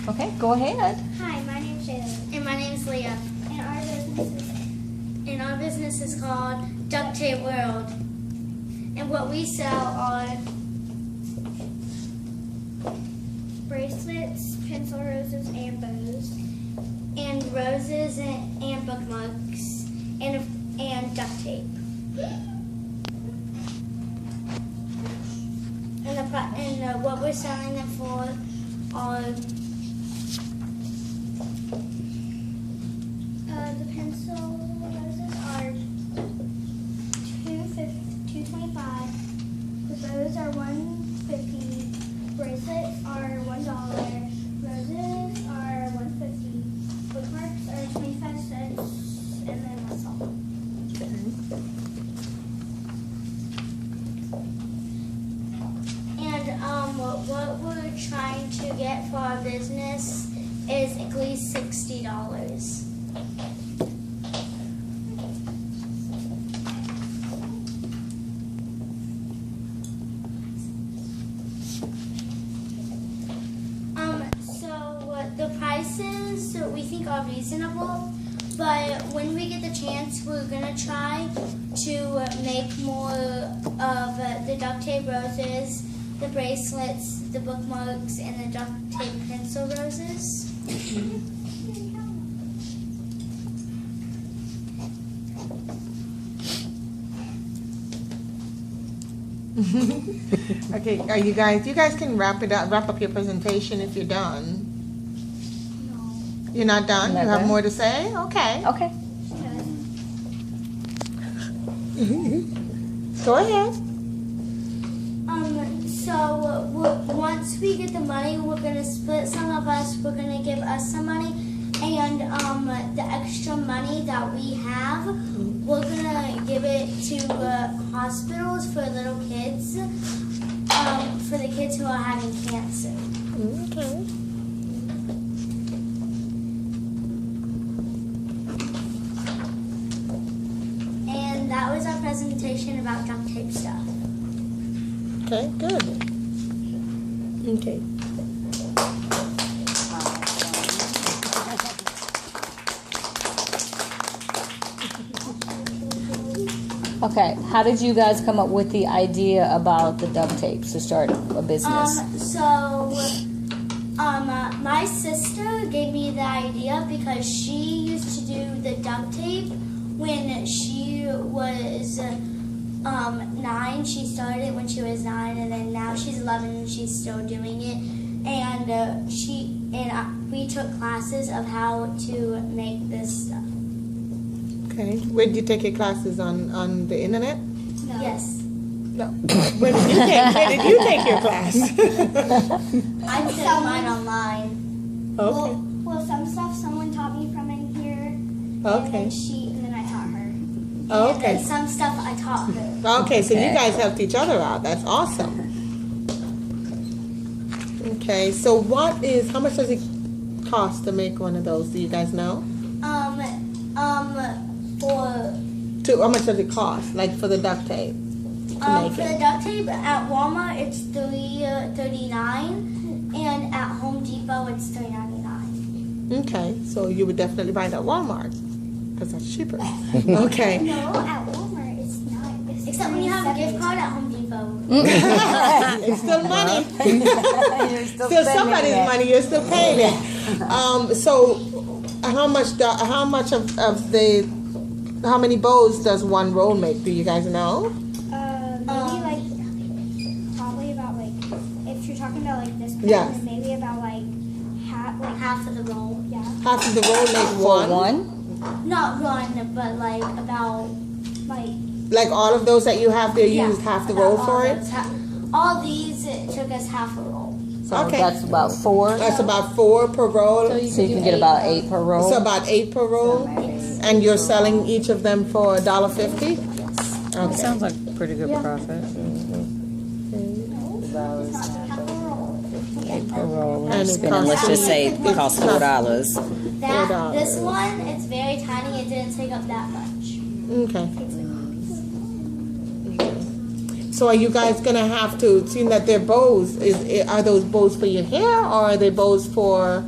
Okay, go ahead. Hi, my name's Jaylin. And my name's Leah. And our business is called Duct Tape World. And what we sell are bracelets, pencil roses, and bows, and roses and bookmarks, and duct tape. And what we're selling them for are the pencil roses are $2.25. The bows are $1.50. Bracelets are $1. Roses are $1.50. Bookmarks are 25 cents, and then that's all. And what we're trying to get for our business is at least $60. The prices we think are reasonable, but when we get the chance, we're gonna try to make more of the duct tape roses, the bracelets, the bookmarks, and the duct tape pencil roses. Okay, are you guys can wrap up your presentation if you're done. No. You're not done? Not You have done. more to say? Okay. Okay. Go ahead. So once we get the money, we're gonna split some of us. We're gonna give us some money, and the extra money that we have, we're gonna give it to hospitals for little kids, for the kids who are having cancer. Okay. And that was our presentation about duct tape stuff. Okay, good. Okay. Okay, how did you guys come up with the idea about the duct tapes to start a business? My sister gave me the idea because she used to do the duct tape when she was 9. She started when she was 9, and then now she's 11 and she's still doing it. And we took classes of how to make this stuff. Okay. Where did you take your classes on the internet? No. Yes. No. Where did you take your class? I took mine online. Okay. Well, some stuff someone taught me from in here. Okay. And then I taught her. Oh, And okay. then some stuff I taught her. Okay, so you Okay. guys helped each other out. That's awesome. Okay, so how much does it cost to make one of those? Do you guys know? How How much does it cost? Like for the duct tape to make for the it? duct tape at Walmart it's $3.39, and at Home Depot it's $3.99. Okay, so you would definitely buy it at Walmart because that's cheaper. Okay. No, at Walmart it's not. Except when you have a gift card at Home Depot. It's still money. You're Still somebody's money. You're still paying it. So how many bows does one roll make? Do you guys know? Probably about if you're talking about this pen, Yeah. then maybe about half of the roll. Yeah. Half of the roll makes For one. one? Not one, but about Like all of those that you have there, you used half the roll for it? All these, it took us half a roll. So Okay. that's about 4. That's about 4 per roll. So you can get about 8 per roll. So about 8 per roll. And you're selling each of them for $1.50? Okay. Sounds like pretty good profit. Per roll. And it Spending, let's just say it costs $4. This one, it's very tiny. It didn't take up that much. Okay. So are you guys gonna have to, seeing that they're bows, are those bows for your hair, or are they bows to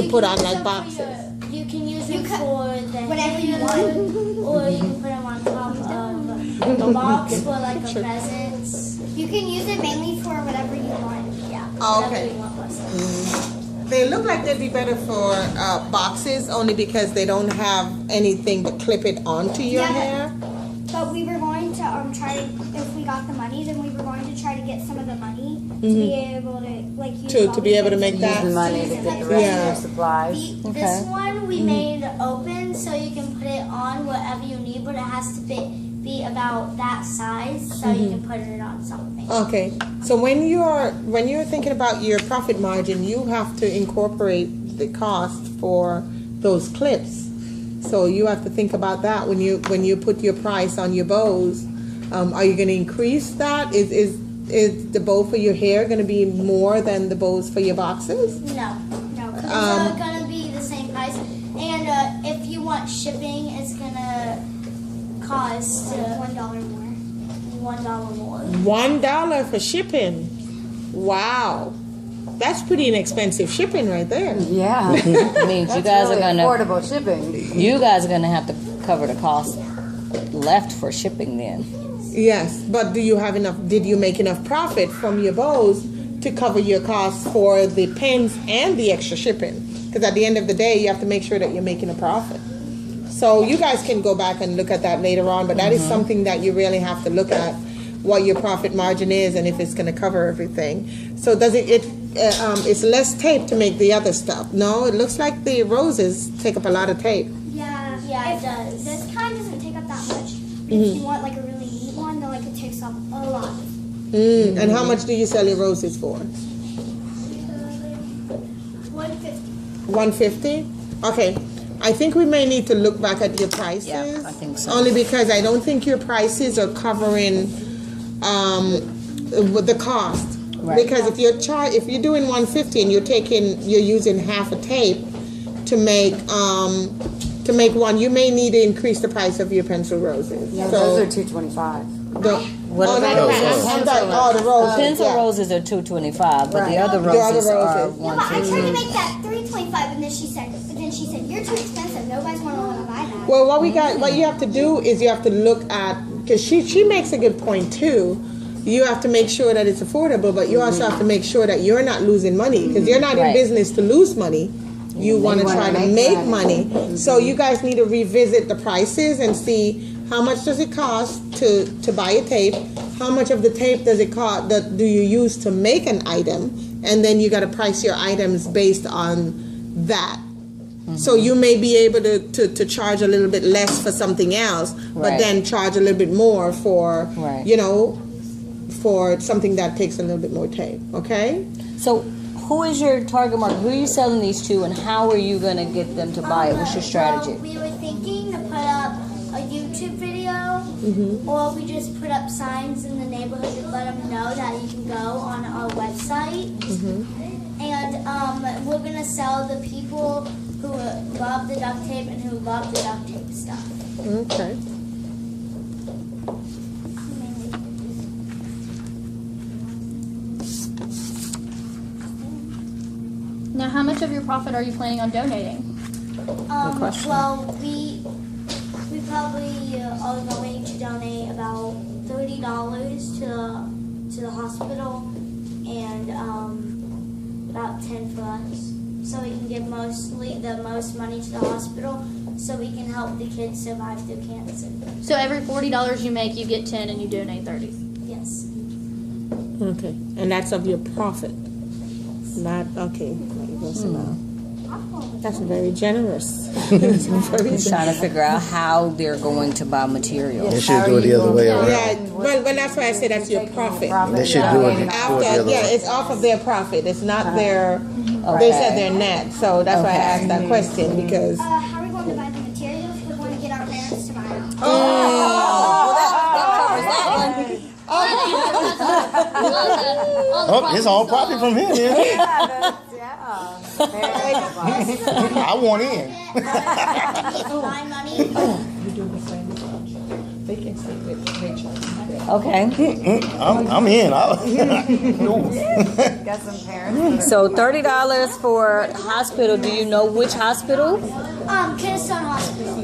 put on like boxes? You can use them for the whatever you want, or you can put them on top of a box for like a presents. You can use it mainly for whatever you want. Yeah. Oh, okay. Whatever you want. They look like they'd be better for boxes, only because they don't have anything to clip it onto your hair. But we were going to try to, if we got the money, then we were going to try to get some of the money to be able to like use To be able to make that. Use the money to get the rest of your supplies. This one we made open so you can put it on whatever you need, but it has to be about that size so you can put it on something. Okay, so when you're thinking about your profit margin, you have to incorporate the cost for those clips. So you have to think about that when you put your price on your bows. Are you going to increase that? Is the bow for your hair going to be more than the bows for your boxes? No, because it's going to be the same price. And if you want shipping, it's going to cost $1 more. $1 more. $1 for shipping. Wow. That's pretty inexpensive shipping right there. Yeah. Means you guys really are gonna affordable shipping. you guys are gonna have to cover the cost left for shipping then. Yes, but did you make enough profit from your bows to cover your costs for the pins and the extra shipping? Because at the end of the day, you have to make sure that you're making a profit. So you guys can go back and look at that later on, but that is something that you really have to look at, what your profit margin is and if it's going to cover everything. So does it's less tape to make the other stuff? No, it looks like the roses take up a lot of tape. Yeah, it does. This kind doesn't take up that much. If you want like a really neat one, then like it takes up a lot. And how much do you sell your roses for? $150. $150? Okay. I think we may need to look back at your prices. Yeah, I think so. Only because I don't think your prices are covering with the cost. Right. Because if you're doing $150 and you're using half a tape to make one, you may need to increase the price of your pencil roses. Yeah, so those are $225. What about the roses? Pencil yeah. roses are $225, but the other The other roses are roses. Yeah, but I tried to $150. make that $325, and then she said, "You're too expensive. Nobody's gonna want to buy that." Well, what you have to do is you have to look at, because she makes a good point too. You have to make sure that it's affordable, but you also have to make sure that you're not losing money, because you're not in Right. business to lose money. You want to try to make money. So you guys need to revisit the prices and see how much does it cost to buy a tape, how much of the tape does it cost, that do you use to make an item, and then you got to price your items based on that. So you may be able to charge a little bit less for something else, but Right. then charge a little bit more for, Right. for something that takes a little bit more tape, okay? So who is your target market? Who are you selling these to, and how are you going to get them to buy it? What's your strategy? Well, we were thinking to put up a YouTube video, or we just put up signs in the neighborhood to let them know that you can go on our website. And we're gonna sell the people who love the duct tape and who love the duct tape stuff. Okay. Now, how much of your profit are you planning on donating? Well, we probably are going to donate about $30 to the hospital and about $10 for us, so we can give the most money to the hospital, so we can help the kids survive through cancer. So every $40 you make, you get 10 and you donate 30. Yes. Okay, and that's of your profit. Not okay. That's very generous. I'm trying to figure out how they're going to buy materials. They should do it the other way around. Yeah, well, that's why I said that's your profit. They should do it the After, other way. it's off of their profit. It's not their. They said their net, so that's why I asked that question because. How are we going to buy the materials? We're going to get our parents to buy them. Oh, it's all profit from him. Yeah. I want in. My money. They can see it. Okay. I'm in. Got some parents. So $30 for hospital. Do you know which hospital? Keystone Hospital.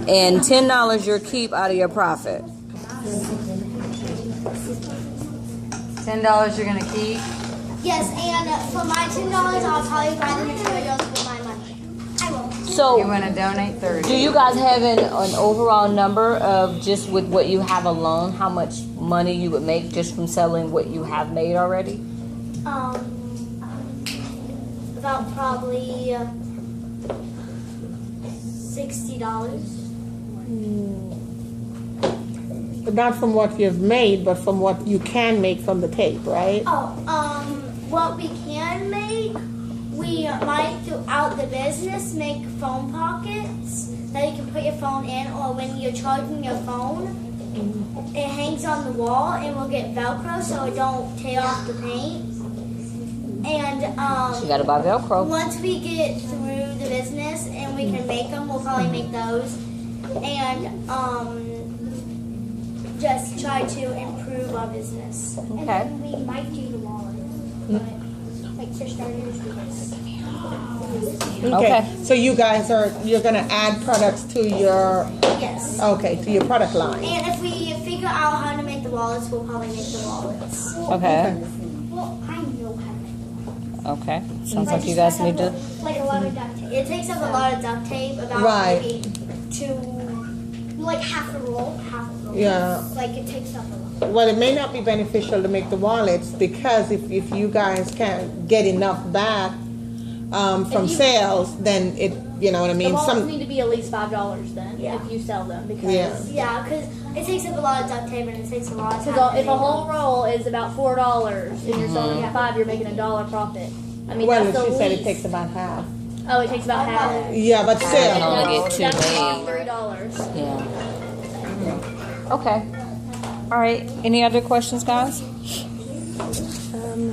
And $10 your keep out of your profit. $10 you're gonna keep. Yes, and for my $10, I'll probably buy the materials with my money. I will. So You're gonna donate 30. do you guys have an overall number of just with what you have alone, how much money you would make just from selling what you have made already? About probably $60. But not from what you've made, but from what you can make from the tape, right? What we can make, we might throughout the business make phone pockets that you can put your phone in, or when you're charging your phone, it hangs on the wall and will get Velcro so it don't tear off the paint. And You gotta buy Velcro. once we get through the business and we can make them, we'll probably make those. And just try to improve our business. Okay. We might do the wallet, like for starters. Okay. So you're gonna add products to your, Yes. to your product line. And if we figure out how to make the wallets, we'll probably make the wallets. Okay. Well, I know how to make Okay. Sounds like you guys need to. like a lot of duct tape. It takes up a lot of duct tape, about Right. maybe half a roll. Yeah. Like it takes up a lot. Well, it may not be beneficial to make the wallets because if you guys can't get enough back from sales, then it, you know what I The mean? wallets need to be at least $5 then Yeah. if you sell them because Yeah, because it takes up a lot of duct tape and it takes a lot of time. Because if to a make whole them. roll is about $4 and you're selling it at $5, you're making $1 profit. I mean, Well, that's the she said it least. takes about half. Oh, it takes about half. Yeah, but can still. only get two That's made. $3. Yeah. Okay. All right. Any other questions, guys? I'm gonna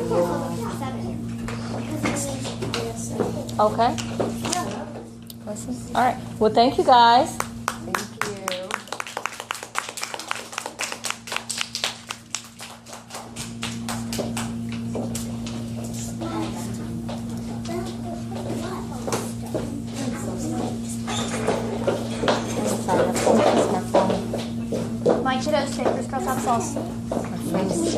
go 7. Okay. Questions? All right. Well, thank you guys. Thank you. My kiddos take crisscross applesauce.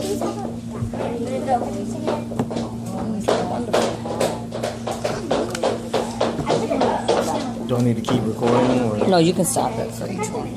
Do I need to keep recording or? No, you can stop it for each one.